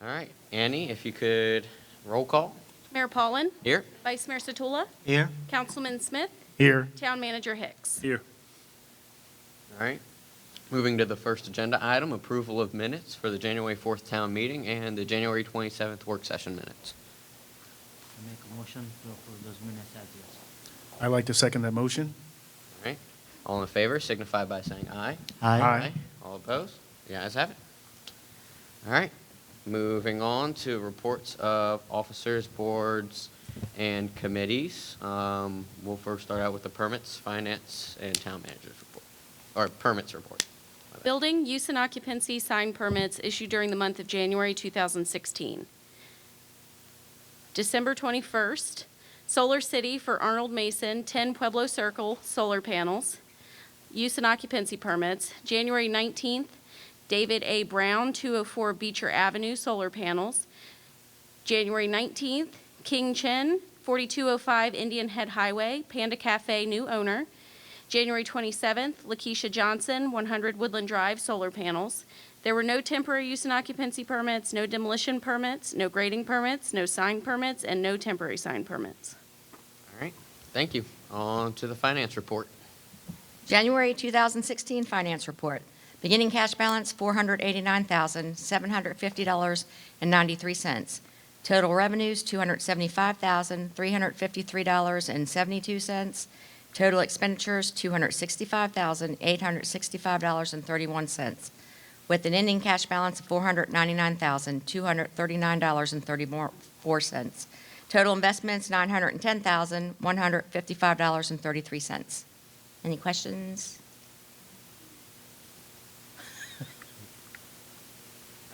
All right, Annie, if you could roll call. Mayor Paulin, Here. Vice Mayor Satula, Here. Councilman Smith, Here. Town Manager Hicks. Here. All right. Moving to the first agenda item, approval of minutes for the January 4th town meeting and the January 27th work session minutes. I make a motion to approve those minutes as yes. I'd like to second that motion. All right. All in favor signify by saying aye. Aye. All opposed? The ayes have it. All right. Moving on to reports of officers, boards, and committees. We'll first start out with the permits, finance, and town managers report, or permits report. Building, use, and occupancy sign permits issued during the month of January 2016. December 21st, Solar City for Arnold Mason, 10 Pueblo Circle solar panels. Use and occupancy permits. January 19th, David A. Brown, 204 Beecher Avenue solar panels. January 19th, King Chen, 4205 Indian Head Highway, Panda Cafe, new owner. January 27th, Lakeisha Johnson, 100 Woodland Drive, solar panels. There were no temporary use and occupancy permits, no demolition permits, no grading permits, no sign permits, and no temporary sign permits. All right. Thank you. On to the finance report. January 2016 finance report. Beginning cash balance, $489,750.93. Total revenues, $275,353.72. Total expenditures, $265,865.31, with an ending cash balance of $499,239.34. Total investments, $910,155.33. Any questions?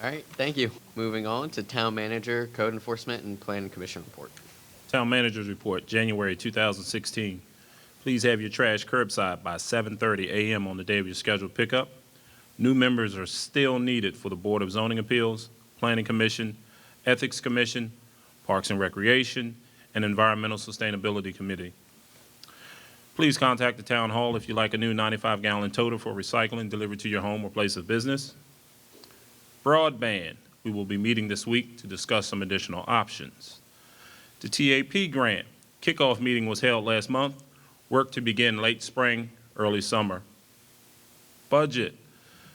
All right. Thank you. Moving on to town manager, code enforcement, and planning commission report. Town Manager's Report, January 2016. Please have your trash curbside by 7:30 a.m. on the day of your scheduled pickup. New members are still needed for the Board of Zoning Appeals, Planning Commission, Ethics Commission, Parks and Recreation, and Environmental Sustainability Committee. Please contact the Town Hall if you'd like a new 95-gallon toter for recycling delivered to your home or place of business. Broadband, we will be meeting this week to discuss some additional options. The TAP grant kickoff meeting was held last month. Work to begin late spring, early summer. Budget.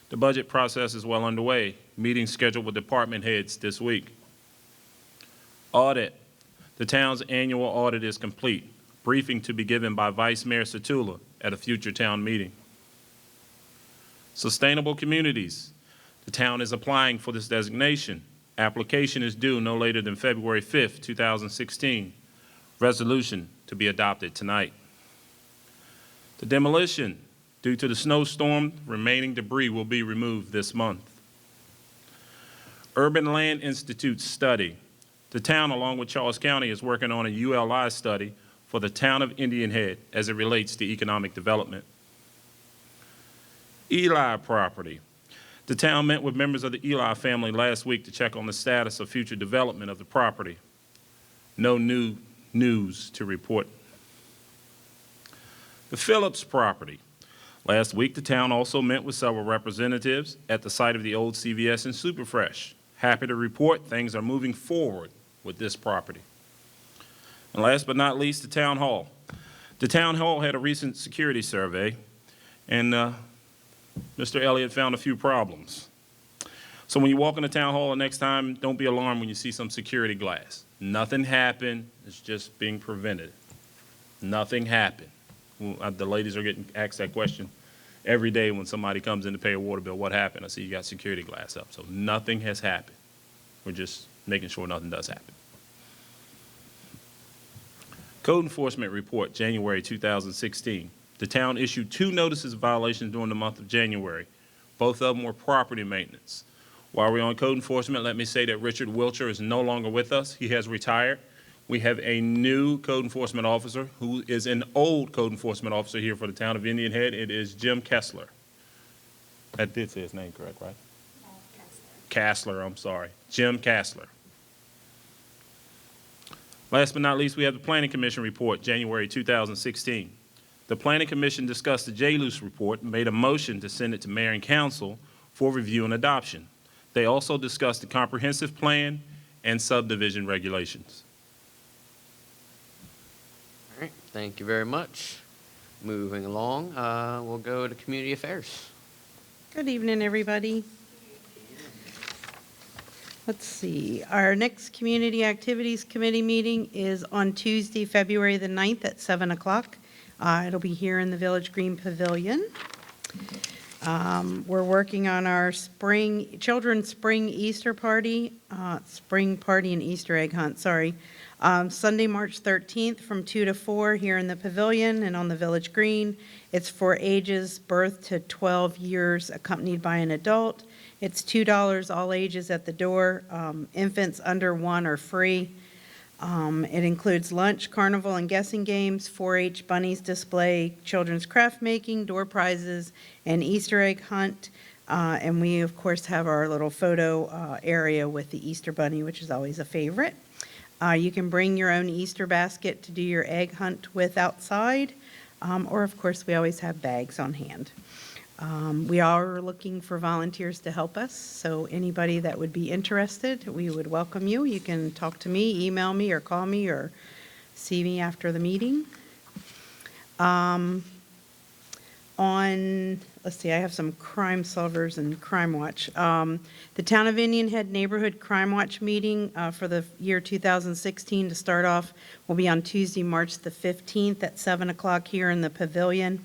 The budget process is well underway. Meetings scheduled with department heads this week. Audit. The town's annual audit is complete. Briefing to be given by Vice Mayor Satula at a future town meeting. Sustainable communities. The town is applying for this designation. Application is due no later than February 5th, 2016. Resolution to be adopted tonight. The demolition. Due to the snowstorm, remaining debris will be removed this month. Urban Land Institute study. The town, along with Charles County, is working on a ULI study for the town of Indian Head as it relates to economic development. Eli property. The town met with members of the Eli family last week to check on the status of future development of the property. No new news to report. The Phillips property. Last week, the town also met with several representatives at the site of the old CVS and Superfresh. Happy to report things are moving forward with this property. And last but not least, the town hall. The town hall had a recent security survey, and Mr. Elliott found a few problems. So when you walk in the town hall the next time, don't be alarmed when you see some security glass. Nothing happened. It's just being prevented. Nothing happened. The ladies are getting asked that question every day when somebody comes in to pay a water bill. What happened? I see you got security glass up. So nothing has happened. We're just making sure nothing does happen. Code Enforcement Report, January 2016. The town issued 2 notices of violations during the month of January. Both of them were property maintenance. While we're on code enforcement, let me say that Richard Wilcher is no longer with us. He has retired. We have a new code enforcement officer who is an old code enforcement officer here for the town of Indian Head. It is Jim Kessler. I did say his name correct, right? Kessler, I'm sorry. Jim Kessler. Last but not least, we have the Planning Commission report, January 2016. The Planning Commission discussed the J-Luce report and made a motion to send it to Mayor and Council for review and adoption. They also discussed the comprehensive plan and subdivision regulations. All right, thank you very much. Moving along, we'll go to community affairs. Good evening, everybody. Let's see, our next Community Activities Committee meeting is on Tuesday, February the 9th at 7 o'clock. It'll be here in the Village Green Pavilion. We're working on our children's spring Easter party, spring party and Easter egg hunt, sorry. Sunday, March 13th from 2 to 4 here in the pavilion and on the Village Green. It's for ages birth to 12 years accompanied by an adult. It's $2 all ages at the door. Infants under 1 are free. It includes lunch, carnival, and guessing games, 4-H bunnies display, children's craft making, door prizes, and Easter egg hunt. And we, of course, have our little photo area with the Easter bunny, which is always a favorite. You can bring your own Easter basket to do your egg hunt with outside, or, of course, we always have bags on hand. We are looking for volunteers to help us, so anybody that would be interested, we would welcome you. You can talk to me, email me, or call me, or see me after the meeting. Let's see, I have some Crime Solvers and Crime Watch. The Town of Indian Head Neighborhood Crime Watch meeting for the year 2016 to start off will be on Tuesday, March the 15th at 7 o'clock here in the pavilion.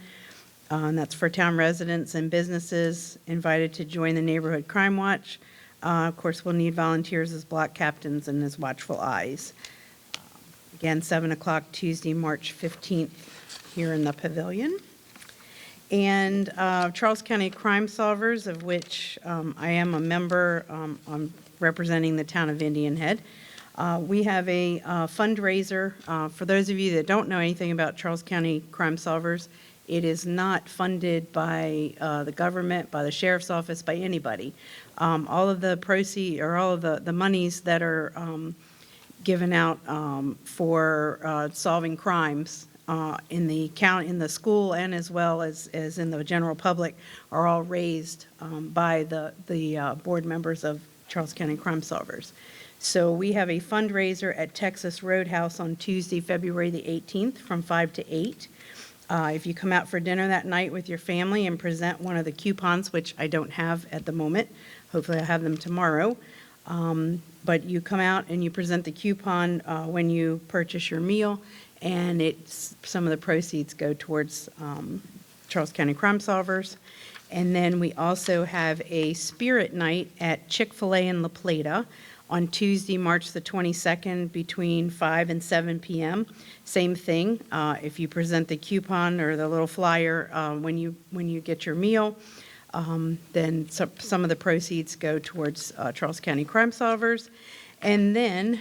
And that's for town residents and businesses invited to join the Neighborhood Crime Watch. Of course, we'll need volunteers as block captains and as watchful eyes. Again, 7 o'clock Tuesday, March 15th here in the pavilion. And Charles County Crime Solvers, of which I am a member, I'm representing the town of Indian Head. We have a fundraiser. For those of you that don't know anything about Charles County Crime Solvers, it is not funded by the government, by the sheriff's office, by anybody. All of the proceeds, or all of the monies that are given out for solving crimes in the school and as well as in the general public are all raised by the board members of Charles County Crime Solvers. So we have a fundraiser at Texas Roadhouse on Tuesday, February the 18th from 5 to 8. If you come out for dinner that night with your family and present one of the coupons, which I don't have at the moment, hopefully I'll have them tomorrow, but you come out and you present the coupon when you purchase your meal, and some of the proceeds go towards Charles County Crime Solvers. And then we also have a spirit night at Chick-fil-A in La Plata on Tuesday, March the 22nd, between 5 and 7 p.m. Same thing, if you present the coupon or the little flyer when you get your meal, then some of the proceeds go towards Charles County Crime Solvers. And then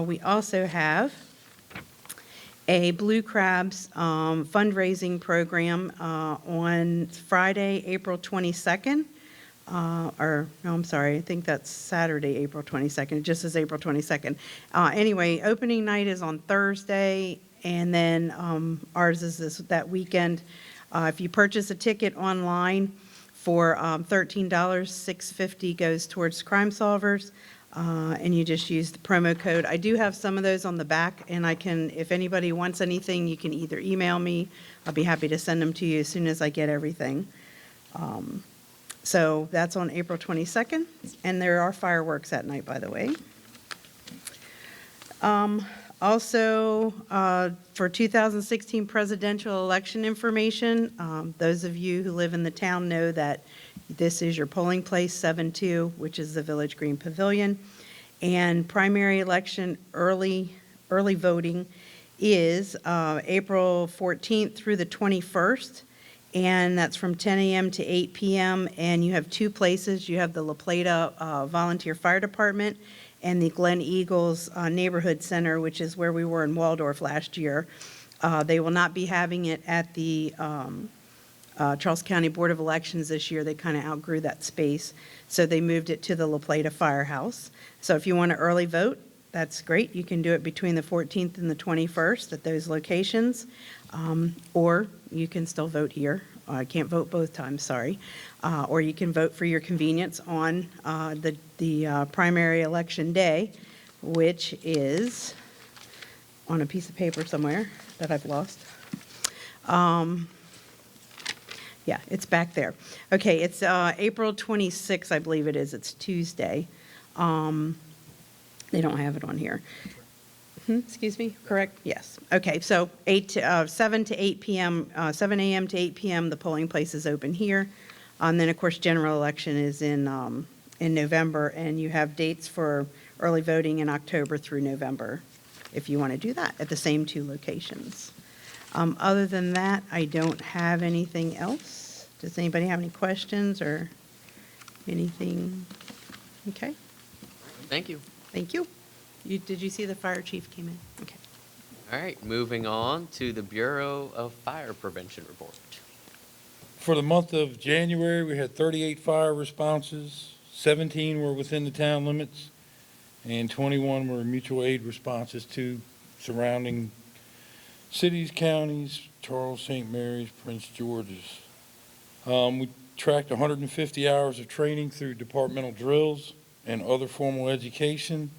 we also have a Blue Crabs fundraising program on Friday, April 22nd. I think that's Saturday, April 22nd. It just says April 22nd. Anyway, opening night is on Thursday, and then ours is that weekend. If you purchase a ticket online for $13, $6.50 goes towards Crime Solvers, and you just use the promo code. I do have some of those on the back, and if anybody wants anything, you can either email me. I'll be happy to send them to you as soon as I get everything. So that's on April 22nd, and there are fireworks that night, by the way. Also, for 2016 presidential election information, those of you who live in the town know that this is your polling place, 7-2, which is the Village Green Pavilion. And primary election early voting is April 14th through the 21st. And that's from 10 a.m. to 8 p.m. And you have two places. You have the La Plata Volunteer Fire Department and the Glen Eagles Neighborhood Center, which is where we were in Waldorf last year. They will not be having it at the Charles County Board of Elections this year. They kind of outgrew that space, so they moved it to the La Plata Firehouse. So if you want to early vote, that's great. You can do it between the 14th and the 21st at those locations, or you can still vote here can't vote both times, sorry. Or you can vote for your convenience on the primary election day, which is on a piece of paper somewhere that I've lost. Yeah, it's back there. Okay, it's April 26th, I believe it is. It's Tuesday. They don't have it on here. Excuse me, correct? Yes. Okay, so 7 to 8 p.m., 7 a.m. to 8 p.m., the polling place is open here. And then, of course, general election is in November, and you have dates for early voting in October through November, if you want to do that, at the same two locations. Other than that, I don't have anything else. Does anybody have any questions or anything? Okay, Thank you. thank you. Did you see the fire chief came in? Okay. All right, moving on to the Bureau of Fire Prevention report. For the month of January, we had 38 fire responses, 17 were within the town limits, and 21 were mutual aid responses to surrounding cities, counties, Charles, St. Mary's, Prince George's. We tracked 150 hours of training through departmental drills and other formal education.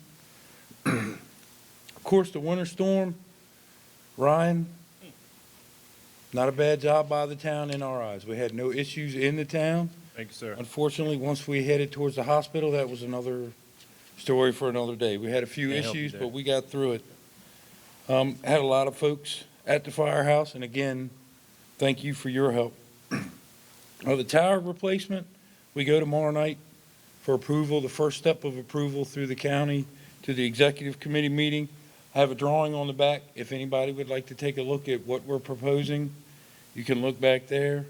Of course, the winter storm, Ryan, not a bad job by the town in our eyes. We had no issues in the town. Thank you, sir. Unfortunately, once we headed towards the hospital, that was another story for another day. We had a few Can't help you issues, there. but we got through it. Had a lot of folks at the firehouse, and again, thank you for your help. The tower replacement, we go tomorrow night for approval, the first step of approval through the county to the executive committee meeting. I have a drawing on the back. If anybody would like to take a look at what we're proposing, you can look back there.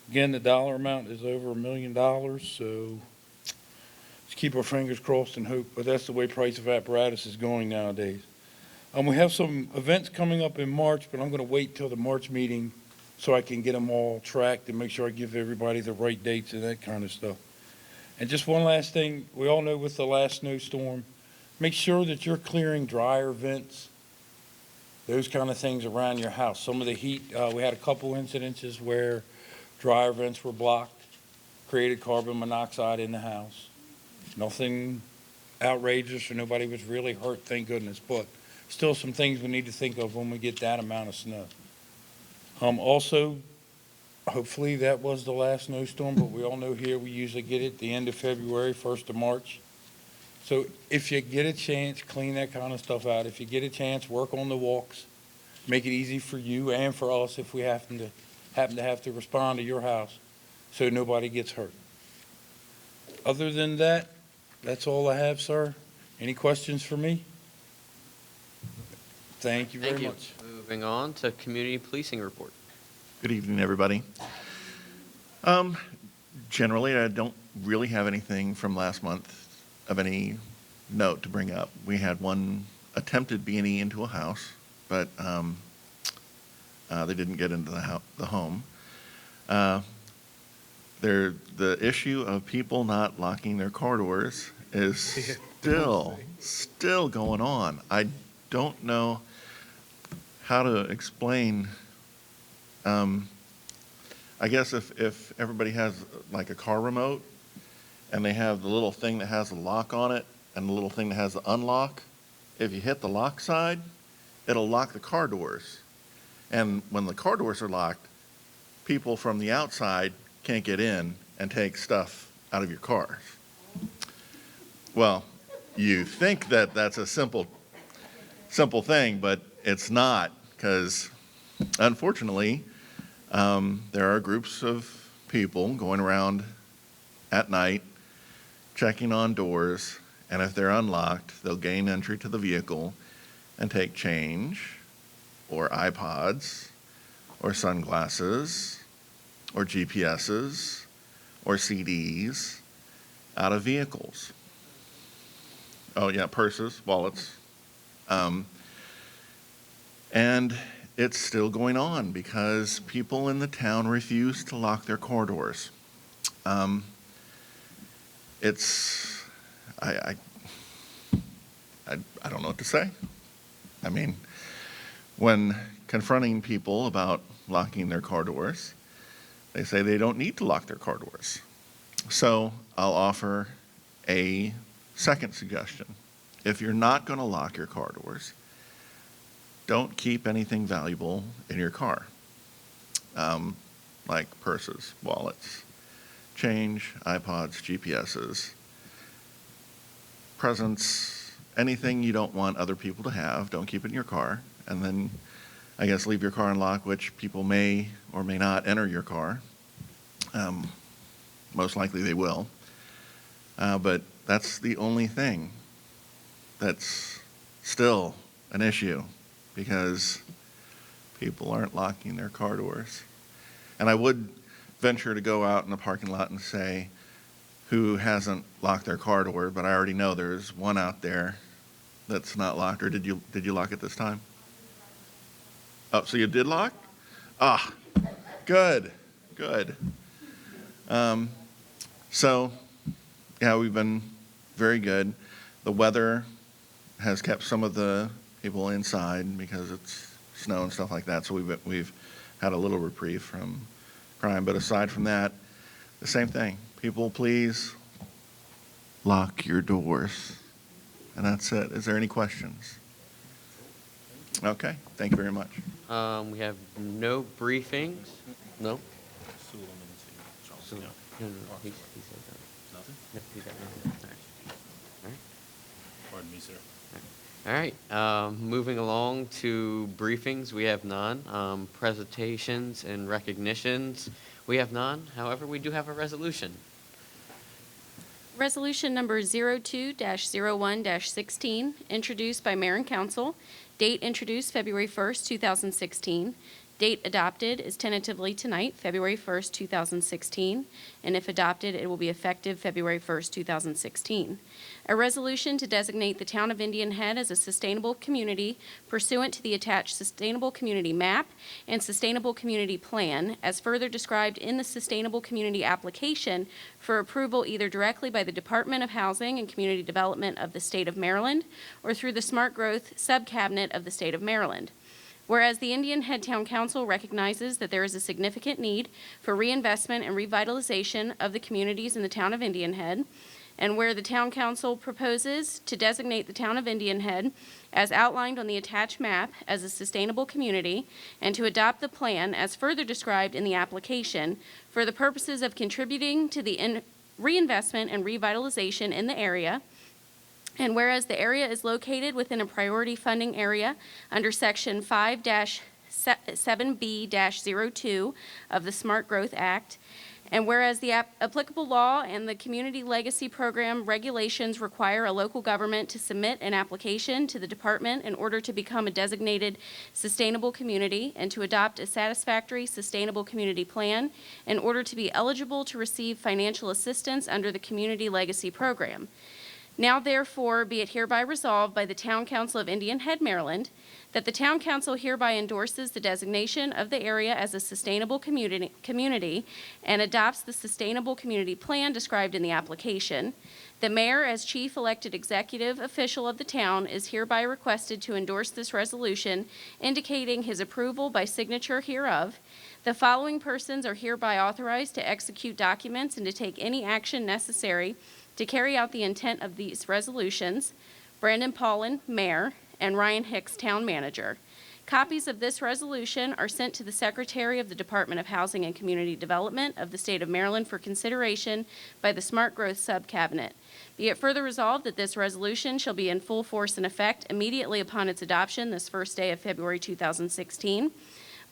Again, the dollar amount is over $1 million, so let's keep our fingers crossed and hope, but that's the way price of apparatus is going nowadays. We have some events coming up in March, but I'm going to wait till the March meeting so I can get them all tracked and make sure I give everybody the right dates and that kind of stuff. And just one last thing, we all know with the last snowstorm, make sure that you're clearing dryer vents, those kind of things around your house. Some of the heat, we had a couple incidences where dryer vents were blocked, created carbon monoxide in the house. Nothing outrageous or nobody was really hurt, thank goodness, but still some things we need to think of when we get that amount of snow. Also, hopefully that was the last snowstorm, but we all know here we usually get it the end of February, 1st of March. So if you get a chance, clean that kind of stuff out. If you get a chance, work on the walks. Make it easy for you and for us if we happen to have to respond to your house so nobody gets hurt. Other than that, that's all I have, sir. Any questions for me? Thank you Thank very you. much. Moving on to community policing report. Good evening, everybody. Generally, I don't really have anything from last month of any note to bring up. We had one attempted B&E into a house, but they didn't get into the home. The issue of people not locking their car doors is still going on. I don't know how to explain. I guess if everybody has like a car remote and they have the little thing that has a lock on it and the little thing that has the unlock, if you hit the lock side, it'll lock the car doors. And when the car doors are locked, people from the outside can't get in and take stuff out of your cars. Well, you think that that's a simple thing, but it's not, because unfortunately, there are groups of people going around at night checking on doors, and if they're unlocked, they'll gain entry to the vehicle and take change or iPods or sunglasses or GPSs or CDs out of vehicles. Oh yeah, purses, wallets. And it's still going on because people in the town refuse to lock their car doors. I don't know what to say. I mean, when confronting people about locking their car doors, they say they don't need to lock their car doors. So I'll offer a second suggestion. If you're not going to lock your car doors, don't keep anything valuable in your car, like purses, wallets, change, iPods, GPSs, presents, anything you don't want other people to have, don't keep it in your car. And then, I guess, leave your car unlocked, which people may or may not enter your car. Most likely they will. But that's the only thing that's still an issue, because people aren't locking their car doors. And I would venture to go out in the parking lot and say who hasn't locked their car door, but I already know there's one out there that's not locked. Or did you lock it this time? Oh, so you did lock? Ah, good. So, yeah, we've been very good. The weather has kept some of the people inside because it's snow and stuff like that. So we've had a little reprieve from crime. But aside from that, the same thing. People, please lock your doors. And that's it. Is there any questions? Okay, thank you very much. We have no briefings. No? No, he said that. Nothing? No, he's got nothing. All right. Pardon me, sir. All right, moving along to briefings, we have none. Presentations and recognitions, we have none. However, we do have a resolution. Resolution number 02-01-16, introduced by Mayor and Council. Date introduced February 1st, 2016. Date adopted is tentatively tonight, February 1st, 2016, and if adopted, it will be effective February 1st, 2016. A resolution to designate the Town of Indian Head as a sustainable community pursuant to the attached Sustainable Community Map and Sustainable Community Plan, as further described in the Sustainable Community Application for approval either directly by the Department of Housing and Community Development of the State of Maryland or through the Smart Growth Subcabinet of the State of Maryland. Whereas the Indian Head Town Council recognizes that there is a significant need for reinvestment and revitalization of the communities in the town of Indian Head, and where the Town Council proposes to designate the town of Indian Head as outlined on the attached map as a sustainable community, and to adopt the plan as further described in the application for the purposes of contributing to the reinvestment and revitalization in the area. And whereas the area is located within a priority funding area under Section 5-7B-02 of the Smart Growth Act, and whereas the applicable law and the Community Legacy Program regulations require a local government to submit an application to the department in order to become a designated sustainable community and to adopt a satisfactory sustainable community plan in order to be eligible to receive financial assistance under the Community Legacy Program. Now therefore be it hereby resolved by the Town Council of Indian Head, Maryland, that the Town Council hereby endorses the designation of the area as a sustainable community and adopts the Sustainable Community Plan described in the application. The mayor, as chief elected executive official of the town, is hereby requested to endorse this resolution, indicating his approval by signature hereof. The following persons are hereby authorized to execute documents and to take any action necessary to carry out the intent of these resolutions: Brandon Paulin, Mayor, and Ryan Hicks, Town Manager. Copies of this resolution are sent to the Secretary of the Department of Housing and Community Development of the State of Maryland for consideration by the Smart Growth Subcabinet. Be it further resolved that this resolution shall be in full force and effect immediately upon its adoption this first day of February 2016.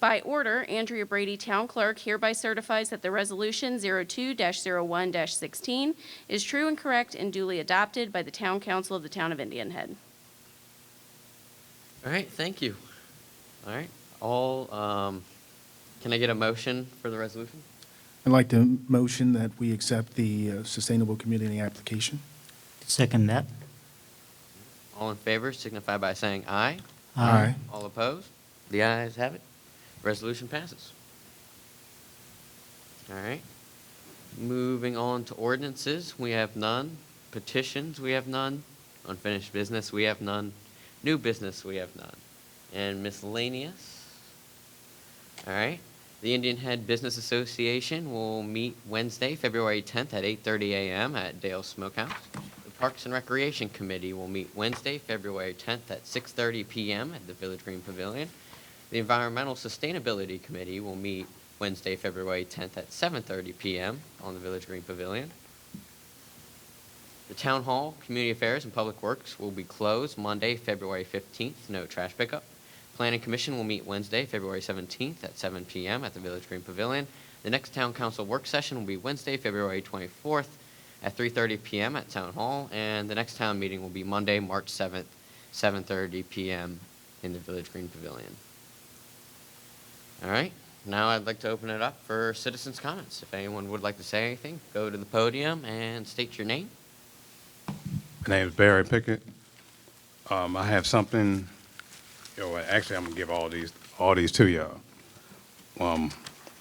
By order, Andrea Brady, Town Clerk, hereby certifies that the Resolution 02-01-16 is true and correct and duly adopted by the Town Council of the Town of Indian Head. All right, thank you. All right, can I get a motion for the resolution? I'd like to motion that we accept the Sustainable Community Application. Second that. All in favor signify by saying aye. Aye. All opposed? The ayes have it. Resolution passes. All right. Moving on to ordinances, we have none. Petitions, we have none. Unfinished business, we have none. New business, we have none. And miscellaneous. All right. The Indian Head Business Association will meet Wednesday, February 10th at 8:30 a.m. at Dale Smokehouse. The Parks and Recreation Committee will meet Wednesday, February 10th at 6:30 p.m. at the Village Green Pavilion. The Environmental Sustainability Committee will meet Wednesday, February 10th at 7:30 p.m. on the Village Green Pavilion. The Town Hall, Community Affairs, and Public Works will be closed Monday, February 15th, no trash pickup. Planning Commission will meet Wednesday, February 17th at 7 p.m. at the Village Green Pavilion. The next Town Council work session will be Wednesday, February 24th at 3:30 p.m. at Town Hall, and the next town meeting will be Monday, March 7th, 7:30 p.m. in the Village Green Pavilion. All right, now I'd like to open it up for citizens' comments. If anyone would like to say anything, go to the podium and state your name. My name is Barry Pickett. I have something, actually, I'm gonna give all these to y'all.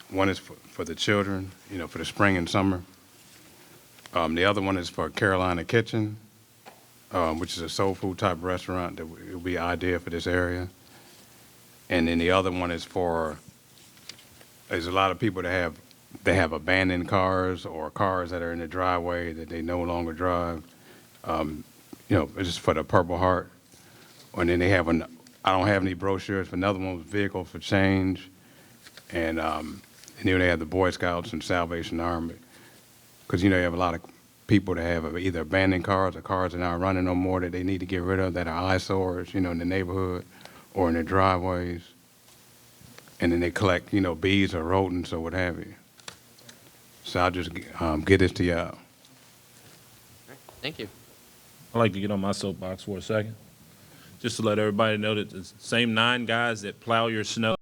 One is for the children, for the spring and summer. The other one is for Carolina Kitchen, which is a soul food type restaurant that will be ideal for this area. And then the other one is there's a lot of people that have abandoned cars or cars that are in the driveway that they no longer drive. It's just for the Purple Heart. And then they have I don't have any brochures for another one, Vehicle for Change. And then they have the Boy Scouts and Salvation Army. Because, you have a lot of people that have either abandoned cars or cars that aren't running no more that they need to get rid of that are eyesores, in the neighborhood or in their driveways. And then they collect, bees or rodents or what have you. So I'll just get this to y'all. All right, thank you. I'd like to get on my soapbox for a second, just to let everybody know that the same 9 guys that plow your snow